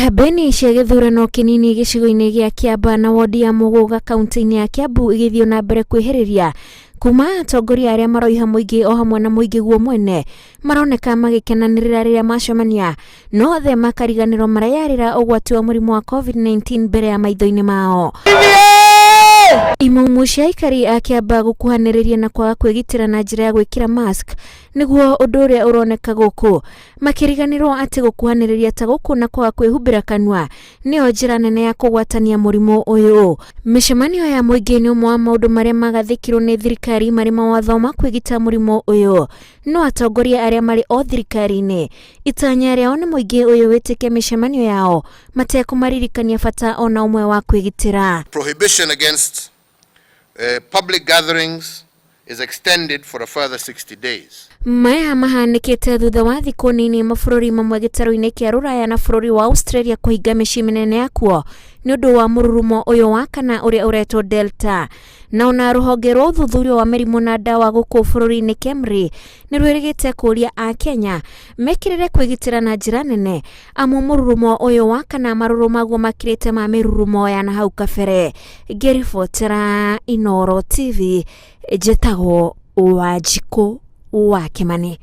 Kambeni cia gĩthurano kĩnini gĩcigo-inĩ gĩa Kiamba na wodi ya Mũgũga kaunti-inĩ ya Kiambu igĩthiĩ na mbere kwĩhĩrĩria kuma atongoria arĩa maroiha mũingĩ o hamwe na mũingĩ guo mwene maroneka magĩkenanĩrĩra rĩrĩa macemania, no othe makariganĩrwo mareyarĩra ũgwati wa mũrimũ wa COVID19 mbere ya maitho-inĩ mao. Imumu cia aikari a Kiamba gũkuhanĩrĩria na kwaga kwĩgitĩra na njĩra ya gwĩkĩra mask nĩguo ũndũ ũrĩa ũroneka gũkũ, makĩriganĩrwo atĩ gũkuhanĩrĩria ta gũkũ na kwaga kwĩhumbĩra kanua nĩyo njĩra nene ya kũgwatania mũrimũ ũyũ. Mĩcemanio ya mũingĩ nĩ ũmwe wa maũndũ marĩa magathĩkirwo nĩ thirikari marĩ mawatho ma kwĩgita mũrimũ ũyũ, no atongoria arĩa marĩ o thirikari-inĩ itanya rĩao nĩ mũingĩ ũyũ wĩtĩke mĩcemanio yao matekũmaririkania bata ona ũmwe wa kwĩgitĩra. Prohibition against public gatherings is extended for a further 60 days. Maya mahanĩkĩte thutha wa thikũ nini mabũrũri mamwe gĩtarũ-inĩ kĩa Rũraya na bũrũri wa Australia kũhinga mĩciĩ mĩnene yakuo nĩ ũndũ wa mũrurumo ũyũ wa kana ũrĩa ũretwo Delta. Na ona rũhonge rwa ũthuthuria wa mĩrimũ na ndawa gũkũ bũrũri-inĩ KEMRI nĩ rwĩrĩgĩte kũria a Kenya mekĩrĩre kwĩgitĩra na njĩra nene amu mũrurumo ũyũ wa kana marũrũ maguo makĩrĩte ma mĩrurumo ya na hau kabere. Ngĩribotera Inooro TV, njĩtagwo Wanjikũ wa Kimani.